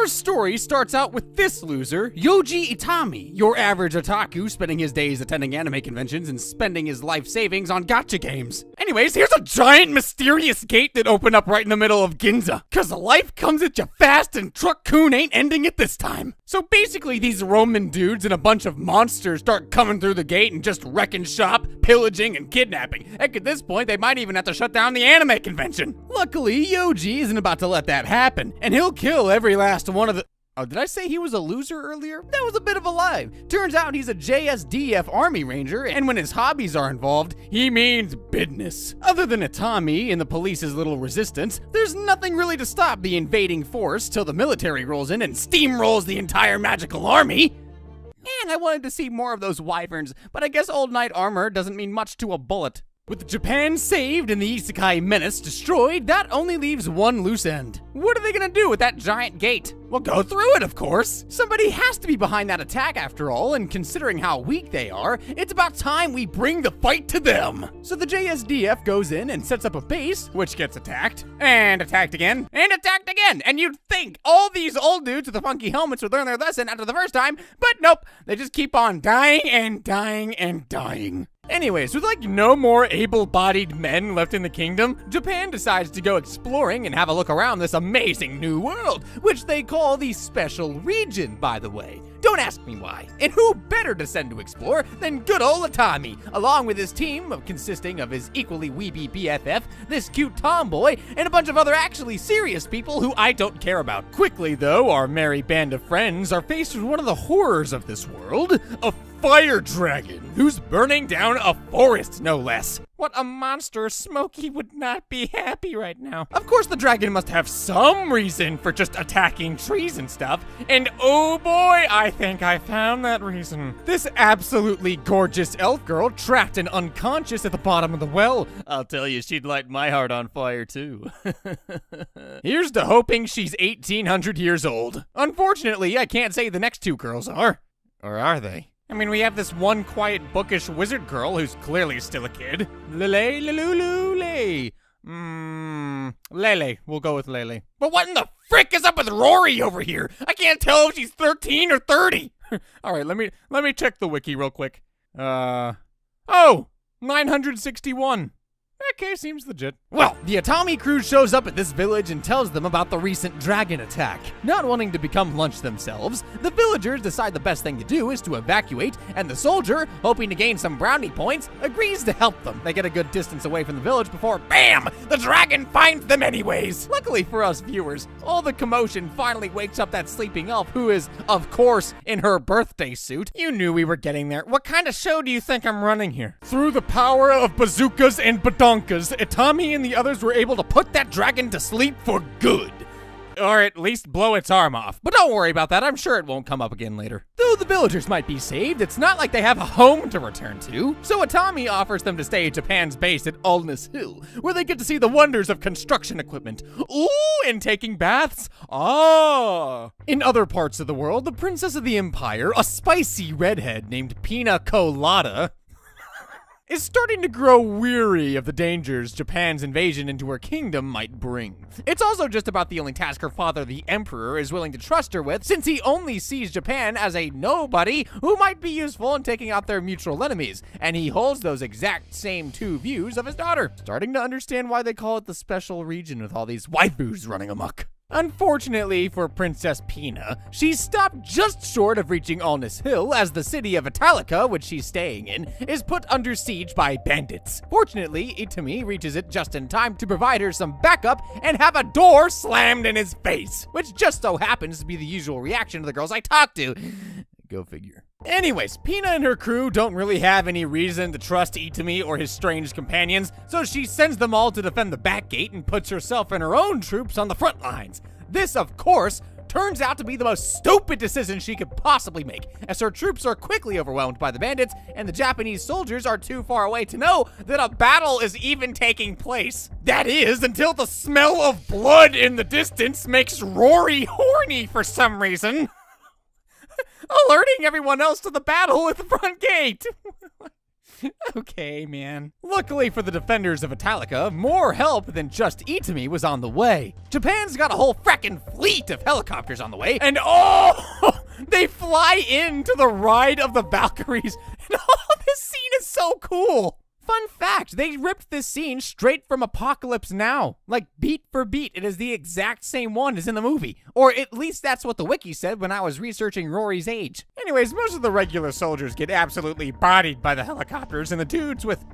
first story starts out with this loser, Yoji Itami, your average otaku spending his days attending anime conventions and spending his life savings on gacha games. Anyways, here's a giant mysterious gate that opened up right in the middle of Ginza, cause life comes at you fast and Truck-kun ain't ending it this time. So basically these Roman dudes and a bunch of monsters start coming through the gate and just wrecking shop, pillaging, and kidnapping. Heck, at this point they might even have to shut down the anime convention. Luckily, Yoji isn't about to let that happen, and he'll kill every last one of the— Oh, did I say he was a loser earlier? That was a bit of a lie. Turns out he's a JSDF Army Ranger, and when his hobbies are involved, he means business. Other than Itami and the police's little resistance, there's nothing really to stop the invading force till the military rolls in and steamrolls the entire magical army. Man, I wanted to see more of those wyverns, but I guess old knight armor doesn't mean much to a bullet. With Japan saved and the Isekai menace destroyed, that only leaves one loose end. What are they gonna do with that giant gate? Well, go through it, of course. Somebody has to be behind that attack after all, and considering how weak they are, it's about time we bring the fight to them. So the JSDF goes in and sets up a base, which gets attacked, and attacked again, and you'd think all these old dudes with the funky helmets would learn their lesson after the first time, but nope, they just keep on dying and dying and dying. Anyways, with like no more able-bodied men left in the kingdom, Japan decides to go exploring and have a look around this amazing new world, which they call the Special Region, by the way. Don't ask me why. And who better to send to explore than good old Itami, along with his team consisting of his equally weeby BFF, this cute tomboy, and a bunch of other actually serious people who I don't care about. Quickly though, our merry band of friends are faced with one of the horrors of this world, a fire dragon who's burning down a forest, no less. What a monster. Smokey would not be happy right now. Of course the dragon must have some reason for just attacking trees and stuff, and oh boy, I think I found that reason. This absolutely gorgeous elf girl trapped and unconscious at the bottom of the well. I'll tell you, she'd light my heart on fire too. Here's to hoping she's 1800 years old. Unfortunately, I can't say the next two girls are. Or are they? I mean, we have this one quiet, bookish wizard girl who's clearly still a kid. Lele, Lele. Lele. We'll go with Lele. But what in the frick is up with Rory over here? I can't tell if she's 13 or 30. All right, let me check the wiki real quick. Oh, 961. Okay, seems legit. Well, the Itami crew shows up at this village and tells them about the recent dragon attack. Not wanting to become lunch themselves, the villagers decide the best thing to do is to evacuate, and the soldier, hoping to gain some brownie points, agrees to help them. They get a good distance away from the village before, BAM! The dragon finds them anyways! Luckily for us viewers, all the commotion finally wakes up that sleeping elf who is, of course, in her birthday suit. You knew we were getting there. What kind of show do you think I'm running here? Through the power of bazookas and badonkas, Itami and the others were able to put that dragon to sleep for good. Or at least blow its arm off. But don't worry about that, I'm sure it won't come up again later. Though the villagers might be saved, it's not like they have a home to return to. So Itami offers them to stay at Japan's base at Alness Hill, where they get to see the wonders of construction equipment. Ooh, and taking baths? Ah! In other parts of the world, the princess of the empire, a spicy redhead named Pina Colada, is starting to grow weary of the dangers Japan's invasion into her kingdom might bring. It's also just about the only task her father, the emperor, is willing to trust her with, since he only sees Japan as a nobody who might be useful in taking out their mutual enemies, and he holds those exact same two views of his daughter. Starting to understand why they call it the special region with all these waifus running amok. Unfortunately for Princess Pina, she's stopped just short of reaching Alness Hill as the city of Italica, which she's staying in, is put under siege by bandits. Fortunately, Itami reaches it just in time to provide her some backup and have a door slammed in his face, which just so happens to be the usual reaction to the girls I talk to. Go figure. Anyways, Pina and her crew don't really have any reason to trust Itami or his strange companions, so she sends them all to defend the back gate and puts herself and her own troops on the front lines. This, of course, turns out to be the most stupid decision she could possibly make, as her troops are quickly overwhelmed by the bandits, and the Japanese soldiers are too far away to know that a battle is even taking place. That is, until the smell of blood in the distance makes Rory horny for some reason, alerting everyone else to the battle at the front gate. Okay, man. Luckily for the defenders of Italica, more help than just Itami was on the way. Japan's got a whole frackin' fleet of helicopters on the way, and oh, they fly into the Ride of the Valkyries, and oh, this scene is so cool. Fun fact, they ripped this scene straight from Apocalypse Now. Like, beat for beat, it is the exact same one as in the movie. Or at least that's what the wiki said when I was researching Rory's age. Anyways, most of the regular soldiers get absolutely bodied by the helicopters, and the dudes with,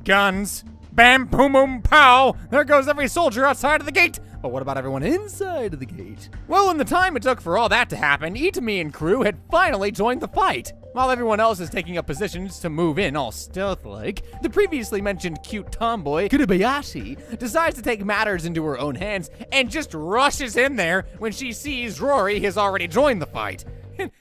guns. Bam, boom, boom, pow! There goes every soldier outside of the gate! But what about everyone inside of the gate? Well, in the time it took for all that to happen, Itami and crew had finally joined the fight. While everyone else is taking up positions to move in all stealth-like, the previously mentioned cute tomboy, Kurubayashi, decides to take matters into her own hands and just rushes in there when she sees Rory has already joined the fight.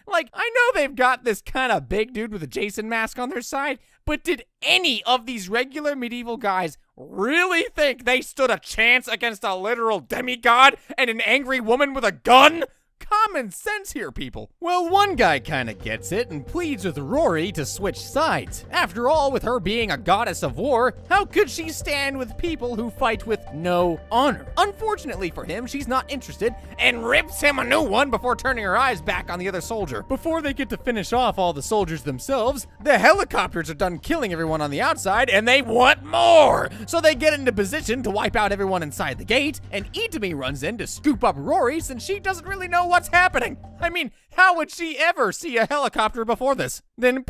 Like, I know they've got this kind of big dude with a Jason mask on their side, but did any of these regular medieval guys really think they stood a chance against a literal demigod and an angry woman with a gun? Common sense here, people. Well, one guy kinda gets it and pleads with Rory to switch sides. After all, with her being a goddess of war, how could she stand with people who fight with no honor? Unfortunately for him, she's not interested and rips him a new one before turning her eyes back on the other soldier. Before they get to finish off all the soldiers themselves, the helicopters are done killing everyone on the outside and they want more! So they get into position to wipe out everyone inside the gate, and Itami runs in to scoop up Rory since she doesn't really know what's happening. I mean, how would she ever see a helicopter before this? Then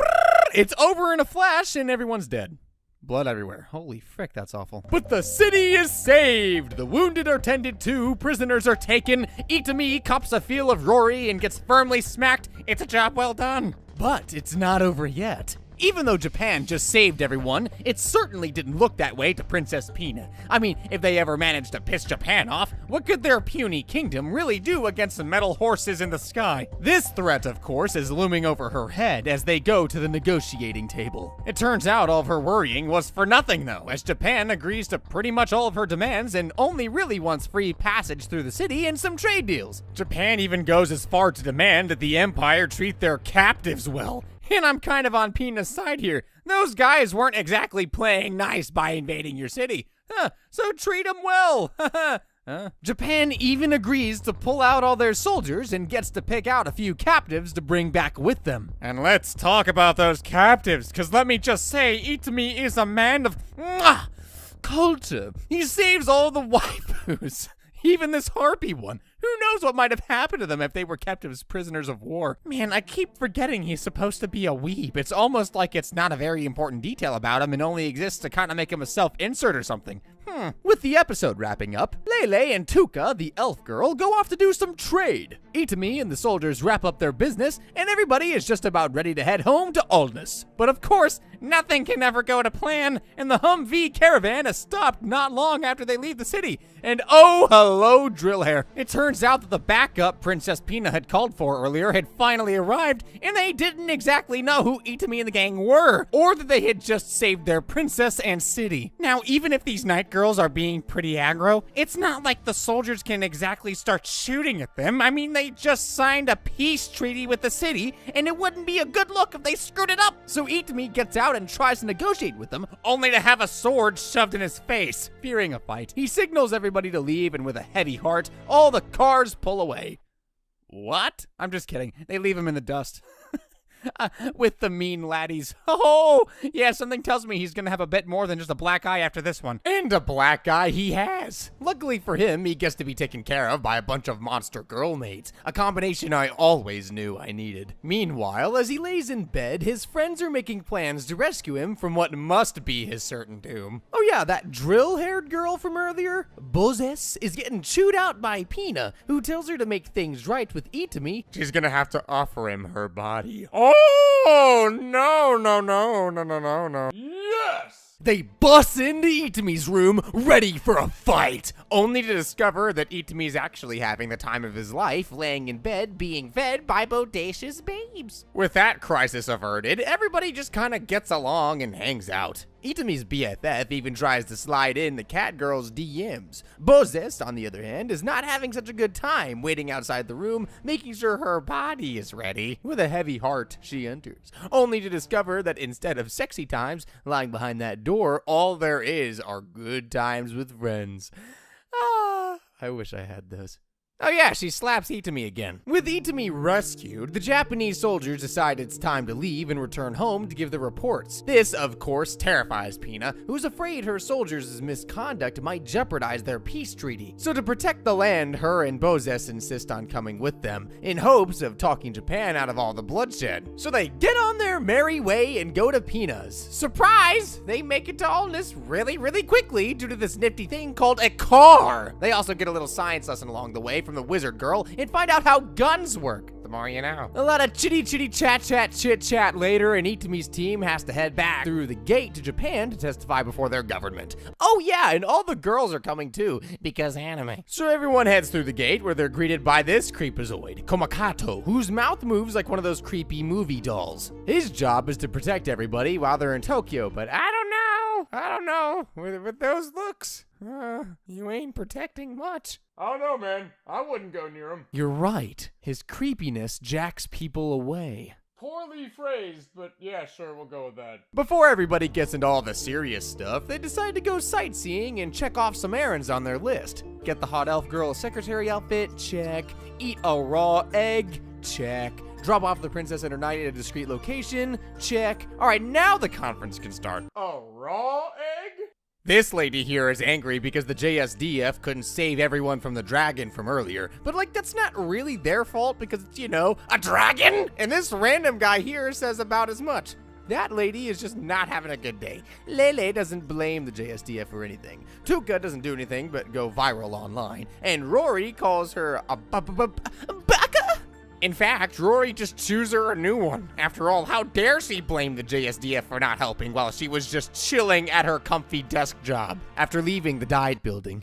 it's over in a flash and everyone's dead. Blood everywhere. Holy frick, that's awful. But the city is saved! The wounded are tended to, prisoners are taken, Itami cops a feel of Rory and gets firmly smacked. It's a job well done. But it's not over yet. Even though Japan just saved everyone, it certainly didn't look that way to Princess Pina. I mean, if they ever managed to piss Japan off, what could their puny kingdom really do against the metal horses in the sky? This threat, of course, is looming over her head as they go to the negotiating table. It turns out all of her worrying was for nothing, though, as Japan agrees to pretty much all of her demands and only really wants free passage through the city and some trade deals. Japan even goes as far to demand that the Empire treat their captives well. And I'm kind of on Pina's side here. Those guys weren't exactly playing nice by invading your city. So treat them well. Japan even agrees to pull out all their soldiers and gets to pick out a few captives to bring back with them. And let's talk about those captives, because let me just say, Itami is a man of culture. He saves all the waifus. Even this harpy one. Who knows what might have happened to them if they were kept as prisoners of war? Man, I keep forgetting he's supposed to be a weeb. It's almost like it's not a very important detail about him and only exists to kind of make him a self-insert or something. With the episode wrapping up, Lele and Tuka, the elf girl, go off to do some trade. Itami and the soldiers wrap up their business, and everybody is just about ready to head home to Aldous. But of course, nothing can ever go to plan, and the Humvee caravan has stopped not long after they leave the city. And oh, hello, drill hair. It turns out that the backup Princess Pina had called for earlier had finally arrived, and they didn't exactly know who Itami and the gang were, or that they had just saved their princess and city. Now, even if these night girls are being pretty aggro, it's not like the soldiers can exactly start shooting at them. I mean, they just signed a peace treaty with the city, and it wouldn't be a good look if they screwed it up. So Itami gets out and tries to negotiate with them, only to have a sword shoved in his face. Fearing a fight, he signals everybody to leave, and with a heavy heart, all the cars pull away. What? I'm just kidding. They leave him in the dust. With the mean laddies. Oh, yeah, something tells me he's gonna have a bit more than just a black eye after this one. And a black eye he has. Luckily for him, he gets to be taken care of by a bunch of monster girl mates, a combination I always knew I needed. Meanwhile, as he lays in bed, his friends are making plans to rescue him from what must be his certain doom. Oh yeah, that drill-haired girl from earlier, Bozes, is getting chewed out by Pina, who tells her to make things right with Itami. She's gonna have to offer him her body. Oh, no. Yes! They bust into Itami's room, ready for a fight, only to discover that Itami's actually having the time of his life, laying in bed, being fed by bodacious babes. dreams. With that crisis averted, everybody just kinda gets along and hangs out. Itami's BFF even tries to slide in the cat girl's DMs. Bozes, on the other hand, is not having such a good time waiting outside the room, making sure her body is ready. With a heavy heart, she enters, only to discover that instead of sexy times lying behind that door, all there is are good times with friends. Ah, I wish I had those. Oh yeah, she slaps Itami again. With Itami rescued, the Japanese soldiers decide it's time to leave and return home to give the reports. This, of course, terrifies Pina, who's afraid her soldiers' misconduct might jeopardize their peace treaty. So to protect the land, her and Bozes insist on coming with them, in hopes of talking Japan out of all the bloodshed. So they get on their merry way and go to Pina's. Surprise! They make it to Allness really quickly due to this nifty thing called a car. They also get a little science lesson along the way from the wizard girl and find out how guns work. The more you know. A lot of chit chat later, and Itami's team has to head back through the gate to Japan to testify before their government. Oh yeah, and all the girls are coming too, because anime. So everyone heads through the gate where they're greeted by this creepazoid, Komakato, whose mouth moves like one of those creepy movie dolls. His job is to protect everybody while they're in Tokyo, but I don't know, with those looks, you ain't protecting much. I don't know, man. I wouldn't go near him. You're right. His creepiness jacks people away. Poorly phrased, but yeah, sure, we'll go with that. Before everybody gets into all the serious stuff, they decide to go sightseeing and check off some errands on their list. Get the hot elf girl a secretary outfit? Check. Eat a raw egg? Check. Drop off the princess and her knight at a discreet location? Check. Alright, now the conference can start. A raw egg? This lady here is angry because the JSDF couldn't save everyone from the dragon from earlier. But like, that's not really their fault because it's, you know, a dragon? And this random guy here says about as much. That lady is just not having a good day. Lele doesn't blame the JSDF for anything. Tuka doesn't do anything but go viral online. And Rory calls her a baka? In fact, Rory just chooses her a new one. After all, how dare she blame the JSDF for not helping while she was just chilling at her comfy desk job after leaving the diet building.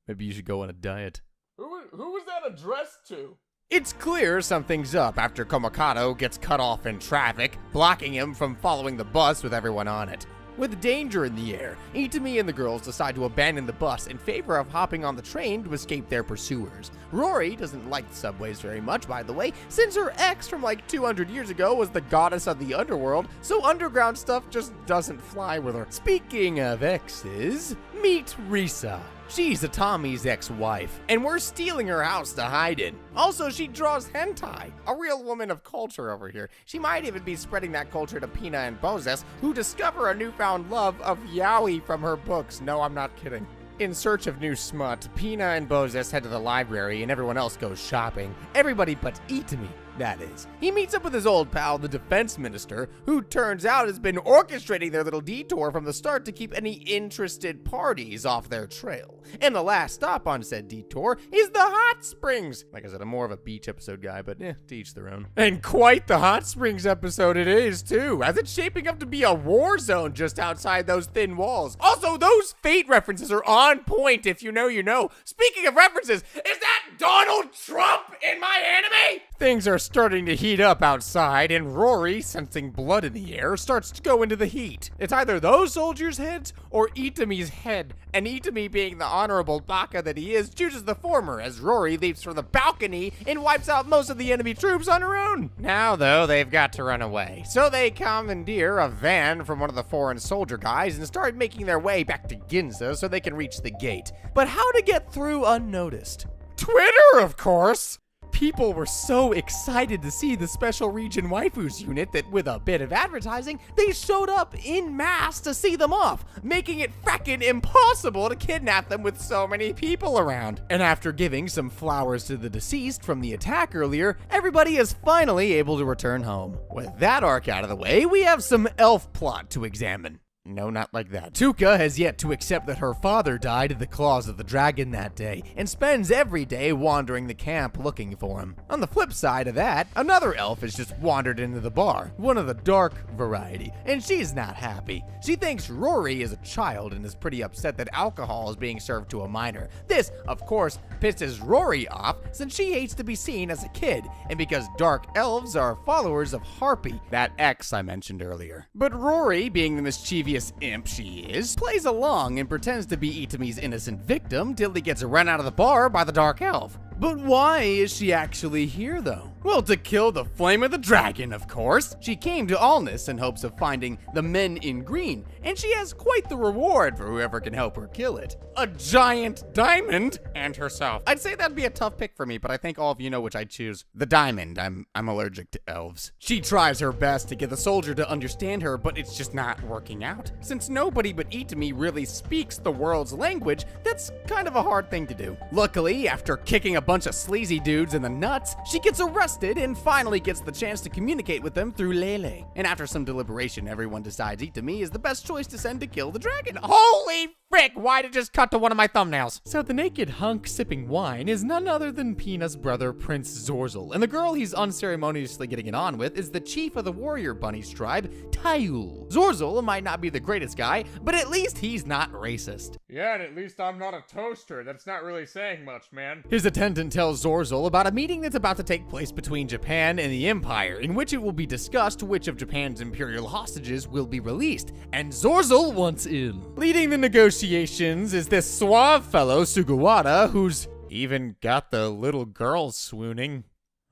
Maybe you should go on a diet. Who was that addressed to? It's clear something's up after Komakato gets cut off in traffic, blocking him from following the bus with everyone on it. With danger in the air, Itami and the girls decide to abandon the bus in favor of hopping on the train to escape their pursuers. Rory doesn't like the subways very much, by the way, since her ex from like 200 years ago was the goddess of the underworld, so underground stuff just doesn't fly with her. Speaking of exes, meet Risa. She's Itami's ex-wife, and we're stealing her house to hide in. Also, she draws hentai, a real woman of culture over here. She might even be spreading that culture to Pina and Bozes, who discover a newfound love of yaoi from her books. No, I'm not kidding. In search of new smut, Pina and Bozes head to the library and everyone else goes shopping. Everybody but Itami, that is. He meets up with his old pal, the defense minister, who turns out has been orchestrating their little detour from the start to keep any interested parties off their trail. And the last stop on said detour is the hot springs. Like I said, I'm more of a beach episode guy, but to each their own. And quite the hot springs episode it is, too, as it's shaping up to be a war zone just outside those thin walls. Also, those Fate references are on point, if you know, you know. Speaking of references, is that Donald Trump in my anime? Things are starting to heat up outside, and Rory, sensing blood in the air, starts to go into the heat. It's either those soldiers' heads or Itami's head, and Itami, being the honorable baka that he is, chooses the former as Rory leaps from the balcony and wipes out most of the enemy troops on her own. Now, though, they've got to run away, so they commandeer a van from one of the foreign soldier guys and start making their way back to Ginza so they can reach the gate. But how to get through unnoticed? Twitter, of course! People were so excited to see the Special Region Waifus unit that with a bit of advertising, they showed up in mass to see them off, making it frackin' impossible to kidnap them with so many people around. And after giving some flowers to the deceased from the attack earlier, everybody is finally able to return home. With that arc out of the way, we have some elf plot to examine. No, not like that. Tğɪᴄ has yet to accept that her father died in the claws of the dragon that day, and spends every day wandering the camp looking for him. On the flip side of that, another elf has just wandered into the bar, one of the dark variety, and she's not happy. She thinks Rory is a child and is pretty upset that alcohol is being served to a minor. This, of course, pisses Rory off since she hates to be seen as a kid, and because dark elves are followers of Harpy, that ex I mentioned earlier. But Rory, being the mischievous imp she is, plays along and pretends to be Itame's innocent victim till he gets run out of the bar by the dark elf. But why is she actually here, though? Well, to kill the flame of the dragon, of course. She came to Alnus in hopes of finding the men in green, and she has quite the reward for whoever can help her kill it. A giant diamond and herself. I'd say that'd be a tough pick for me, but I think all of you know which I'd choose. The diamond. I'm allergic to elves. She tries her best to get the soldier to understand her, but it's just not working out. Since nobody but Itame really speaks the world's language, that's kind of a hard thing to do. Luckily, after kicking a bunch of sleazy dudes in the nuts, she gets arrested and finally gets the chance to communicate with them through Lele. And after some deliberation, everyone decides Itame is the best choice to send to kill the dragon. Holy frick, why'd it just cut to one of my thumbnails? So the naked hunk sipping wine is none other than Pina's brother, Prince Zorzel, and the girl he's unceremoniously getting it on with is the chief of the warrior bunnies tribe, Tayul. Zorzel might not be the greatest guy, but at least he's not racist. Yeah, and at least I'm not a toaster. That's not really saying much, man. His attendant tells Zorzel about a meeting that's about to take place between Japan and the Empire, in which it will be discussed which of Japan's imperial hostages will be released, and Zorzel wants in. Leading the negotiations is this suave fellow, Sugawara, who's even got the little girl swooning.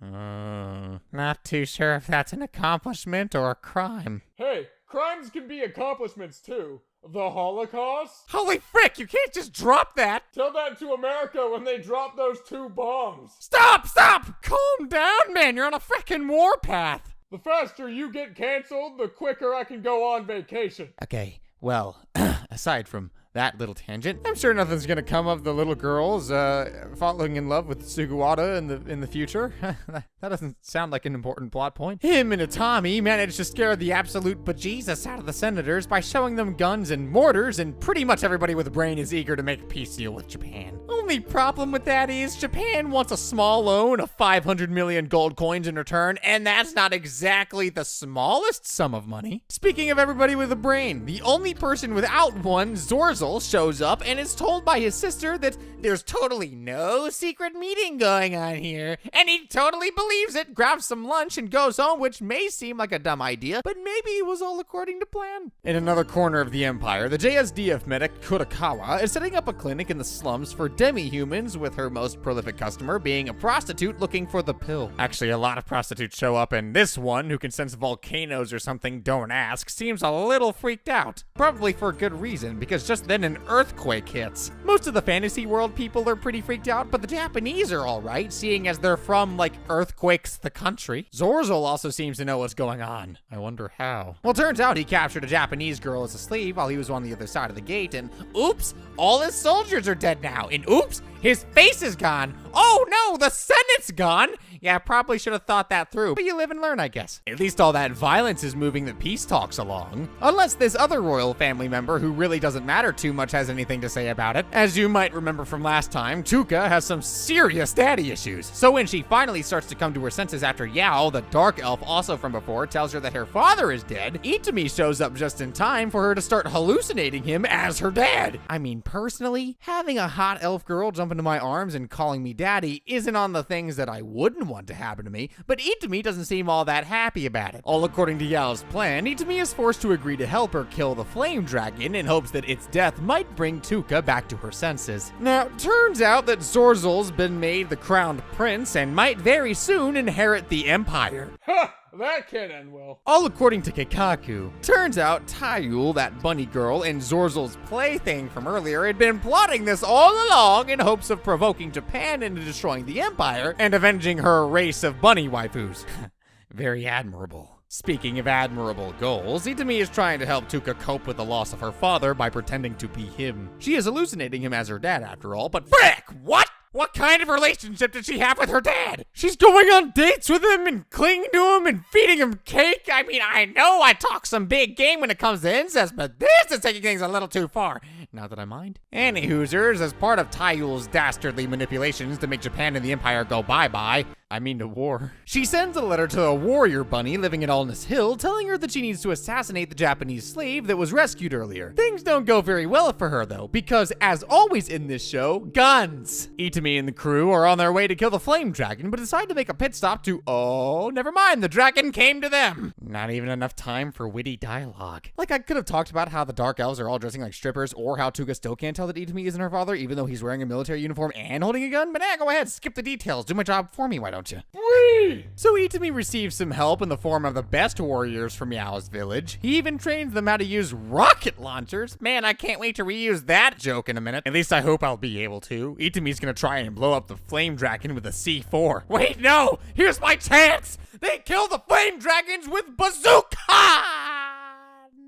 Not too sure if that's an accomplishment or a crime. Hey, crimes can be accomplishments too. The Holocaust? Holy frick, you can't just drop that! Tell that to America when they drop those 2 bombs. Stop! Calm down, man, you're on a frickin' warpath! The faster you get canceled, the quicker I can go on vacation. Okay, well, aside from that little tangent, I'm sure nothing's gonna come of the little girls falling in love with Sugawara in the future. That doesn't sound like an important plot point. Him and Itame managed to scare the absolute bejesus out of the senators by showing them guns and mortars, and pretty much everybody with a brain is eager to make a peace deal with Japan. Only problem with that is Japan wants a small loan of 500 million gold coins in return, and that's not exactly the smallest sum of money. Speaking of everybody with a brain, the only person without one, Zorzel, shows up and is told by his sister that there's totally no secret meeting going on here, and he totally believes it, grabs some lunch and goes home, which may seem like a dumb idea, but maybe it was all according to plan. In another corner of the empire, the JSDF medic Kurakawa is setting up a clinic in the slums for demi-humans, with her most prolific customer being a prostitute looking for the pill. Actually, a lot of prostitutes show up, and this one, who can sense volcanoes or something, don't ask, seems a little freaked out. Probably for good reason, because just then an earthquake hits. Most of the fantasy world people are pretty freaked out, but the Japanese are alright, seeing as they're from, like, earthquakes the country. Zorzel also seems to know what's going on. I wonder how. Well, turns out he captured a Japanese girl as a slave while he was on the other side of the gate, and oops, all his soldiers are dead now, and oops, his face is gone. Oh no, the Senate's gone. Yeah, probably should have thought that through, but you live and learn, I guess. At least all that violence is moving the peace talks along. Unless this other royal family member who really doesn't matter too much has anything to say about it. As you might remember from last time, Tğɪᴄ has some serious daddy issues. So when she finally starts to come to her senses after Yao, the dark elf also from before, tells her that her father is dead, Itame shows up just in time for her to start hallucinating him as her dad. I mean, personally, having a hot elf girl jump into my arms and calling me daddy isn't on the things that I wouldn't want to happen to me, but Itame doesn't seem all that happy about it. All according to Yao's plan, Itame is forced to agree to help her kill the flame dragon in hopes that its death might bring Tğɪᴄ back to her senses. Now, turns out that Zorzel's been made the crowned prince and might very soon inherit the empire. Ha! That can't end well. All according to Keikaku. Turns out Tayul, that bunny girl and Zorzel's plaything from earlier, had been plotting this all along in hopes of provoking Japan into destroying the empire and avenging her race of bunny waifus. Very admirable. Speaking of admirable goals, Itame is trying to help Tğɪᴄ cope with the loss of her father by pretending to be him. She is hallucinating him as her dad after all, but frick, what? What kind of relationship did she have with her dad? She's going on dates with him and clinging to him and feeding him cake. I mean, I know I talk some big game when it comes to incest, but this is taking things a little too far. Not that I mind. Any Hoosers, as part of Taiyul's dastardly manipulations to make Japan and the Empire go bye-bye, to war, she sends a letter to a warrior bunny living in Alness Hill telling her that she needs to assassinate the Japanese slave that was rescued earlier. Things don't go very well for her though, because as always in this show, guns! Itami and the crew are on their way to kill the flame dragon, but decide to make a pit stop to, oh, never mind, the dragon came to them! Not even enough time for witty dialogue. Like, I could have talked about how the dark elves are all dressing like strippers, or how Tūga still can't tell that Itami isn't her father, even though he's wearing a military uniform and holding a gun, but go ahead, skip the details, do my job for me, why don't you? Whee! So Itami receives some help in the form of the best warriors from Yao's village. He even trains them how to use rocket launchers. Man, I can't wait to reuse that joke in a minute. At least I hope I'll be able to. Itami's gonna try and blow up the flame dragon with a C4. Wait, no! Here's my chance! They kill the flame dragons with bazooka!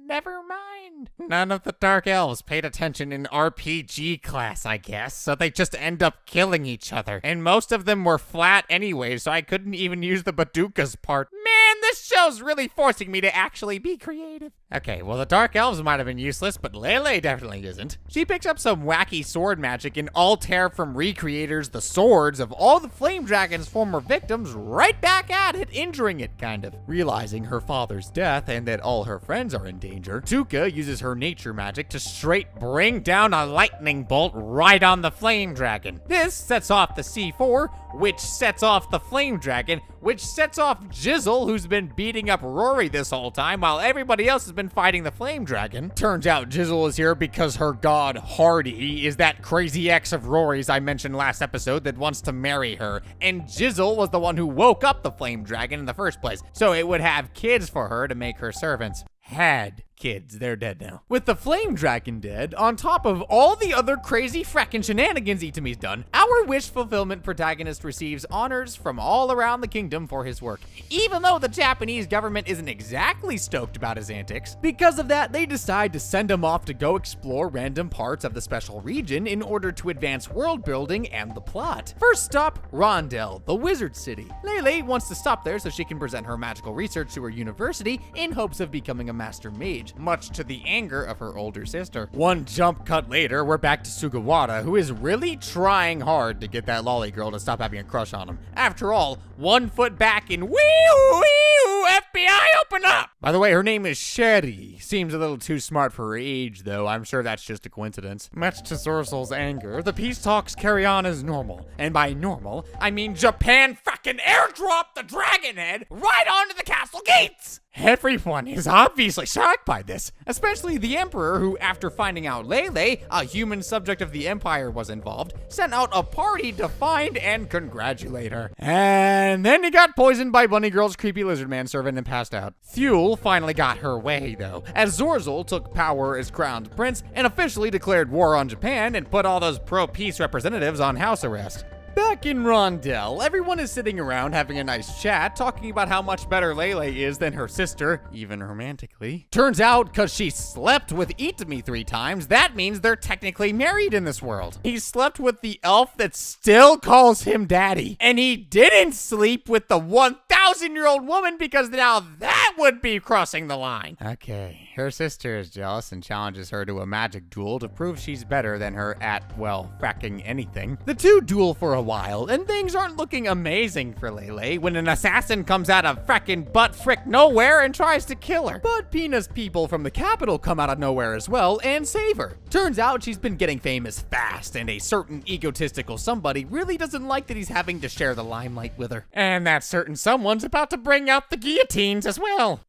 Never mind. None of the Dark Elves paid attention in RPG class, I guess, so they just end up killing each other. And most of them were flat anyway, so I couldn't even use the bazookas part. Man, this show's really forcing me to actually be creative. Okay, well, the Dark Elves might have been useless, but Lele definitely isn't. She picks up some wacky sword magic and Altair from recreators the swords of all the Flame Dragon's former victims right back at it, injuring it, kind of. Realizing her father's death and that all her friends are in danger, Tūga uses her nature magic to straight bring down a lightning bolt right on the Flame Dragon. This sets off the C4, which sets off the Flame Dragon, which sets off Jizzle, who's been beating up Rory this whole time while everybody else has been fighting the Flame Dragon. Turns out Jizzle is here because her god Hardy is that crazy ex of Rory's I mentioned last episode that wants to marry her, and Jizzle was the one who woke up the Flame Dragon in the first place, so it would have kids for her to make her servants. Had kids. They're dead now. With the Flame Dragon dead, on top of all the other crazy frackin' shenanigans Itami's done, our wish fulfillment protagonist receives honors from all around the kingdom for his work, even though the Japanese government isn't exactly stoked about his antics. Because of that, they decide to send him off to go explore random parts of the special region in order to advance world building and the plot. First stop, Rondell, the wizard city. Lele wants to stop there so she can present her magical research to her university in hopes of becoming a master mage, much to the anger of her older sister. One jump cut later, we're back to Sugawara, who is really trying hard to get that lolly girl to stop having a crush on him. After all, 1 foot back in wee-oo, FBI, open up! By the way, her name is Sherry. Seems a little too smart for her age, though. I'm sure that's just a coincidence. Much to Zorzel's anger, the peace talks carry on as normal. And by normal, I mean Japan fucking airdropped the dragon head right onto the castle gates! Everyone is obviously shocked by this, especially the Emperor, who, after finding out Lele, a human subject of the Empire, was involved, sent out a party to find and congratulate her. And then he got poisoned by Bunny Girl's creepy lizard man servant and passed out. Thule finally got her way, though, as Zorzel took power as crowned prince and officially declared war on Japan and put all those pro-peace representatives on house arrest. Back in Rondell, everyone is sitting around having a nice chat, talking about how much better Lele is than her sister, even romantically. Turns out, because she slept with Itami 3 times, that means they're technically married in this world. He slept with the elf that still calls him daddy. And he didn't sleep with the 1,000-year-old woman because now that would be crossing the line. Okay, her sister is jealous and challenges her to a magic duel to prove she's better than her at, well, fracking anything. The two duel for a while, and things aren't looking amazing for Lele when an assassin comes out of frackin' butt-frick nowhere and tries to kill her. But Pina's people from the capital come out of nowhere as well and save her. Turns out she's been getting famous fast, and a certain egotistical somebody really doesn't like that he's having to share the limelight with her. And that certain someone's about to bring out the guillotines as well.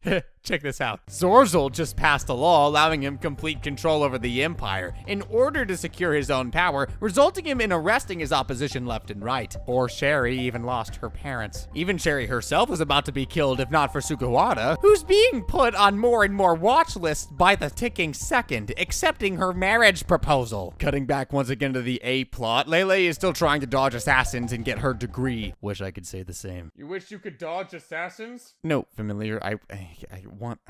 Check this out. Zorzel just passed a law allowing him complete control over the Empire in order to secure his own power, resulting him in arresting his opposition left and right. Poor Sherry even lost her parents. Even Sherry herself was about to be killed if not for Sugawara, who's being put on more and more watch lists by the ticking second, accepting her marriage proposal. Cutting back once again to the A plot, Lele is still trying to dodge assassins and get her degree. Wish I could say the same. You wish you could dodge assassins? No, familiar. I want...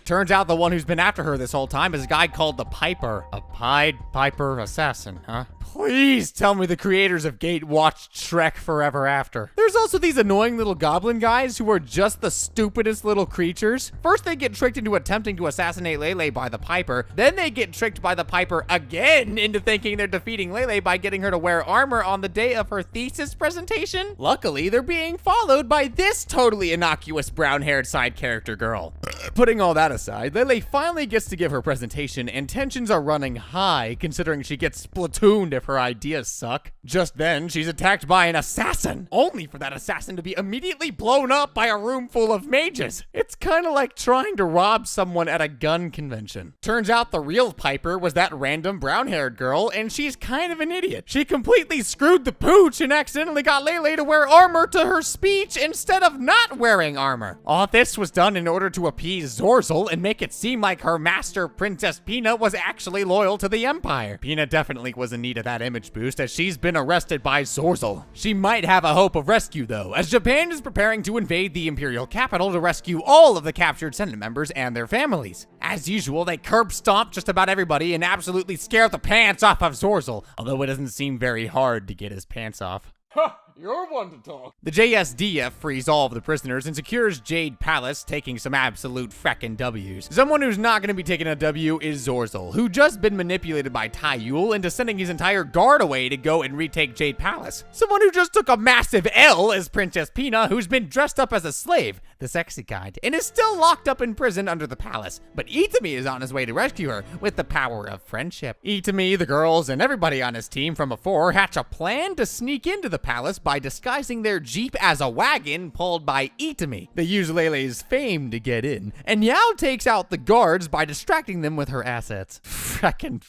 Turns out the one who's been after her this whole time is a guy called the Piper. A Pied Piper assassin, huh? Please tell me the creators of Gate watched Shrek Forever After. There's also these annoying little goblin guys who are just the stupidest little creatures. First, they get tricked into attempting to assassinate Lele by the Piper. Then they get tricked by the Piper again into thinking they're defeating Lele by getting her to wear armor on the day of her thesis presentation. Luckily, they're being followed by this totally innocuous brown-haired side character girl. Putting all that aside, Lele finally gets to give her presentation, and tensions are running high considering she gets splatooned if her ideas suck. Just then, she's attacked by an assassin, only for that assassin to be immediately blown up by a room full of mages. It's kind of like trying to rob someone at a gun convention. Turns out the real Piper was that random brown-haired girl, and she's kind of an idiot. She completely screwed the pooch and accidentally got Lele to wear armor to her speech instead of not wearing armor. All this was done in order to appease Zorzel and make it seem like her master, Princess Pina, was actually loyal to the Empire. Pina definitely was in need of that image boost, as she's been arrested by Zorzel. She might have a hope of rescue, though, as Japan is preparing to invade the imperial capital to rescue all of the captured Senate members and their families. As usual, they curb stomp just about everybody and absolutely scare the pants off of Zorzel, although it doesn't seem very hard to get his pants off. Ha! You're one to talk. The JSDF frees all of the prisoners and secures Jade Palace, taking some absolute freckin' W's. Someone who's not going to be taking a W is Zorzel, who just been manipulated by Taiyul into sending his entire guard away to go and retake Jade Palace. Someone who just took a massive L is Princess Pina, who's been dressed up as a slave, the sexy kind, and is still locked up in prison under the palace. But Itami is on his way to rescue her with the power of friendship. Itami, the girls, and everybody on his team from before hatch a plan to sneak into the palace by disguising their jeep as a wagon pulled by Itami. They use Lele's fame to get in, and Yao takes out the guards by distracting them with her assets. Frickin'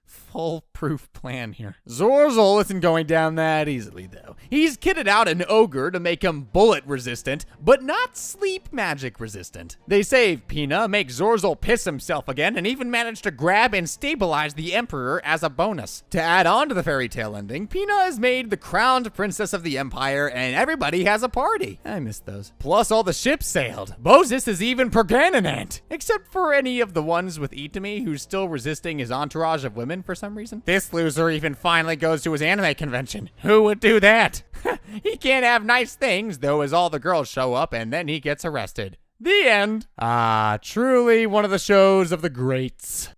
foolproof plan here. Zorzel isn't going down that easily, though. He's kitted out an ogre to make him bullet resistant, but not sleep magic resistant. They save Pina, make Zorzel piss himself again, and even manage to grab and stabilize the Emperor as a bonus. To add on to the fairy tale ending, Pina is made the crowned princess of the Empire, and everybody has a party. I miss those. Plus, all the ships sailed. Moses is even pregnant, except for any of the ones with Itami, who's still resisting his entourage of women for some reason. This loser even finally goes to his anime convention. Who would do that? He can't have nice things, though, as all the girls show up and then he gets arrested. The end. Ah, truly one of the shows of the greats.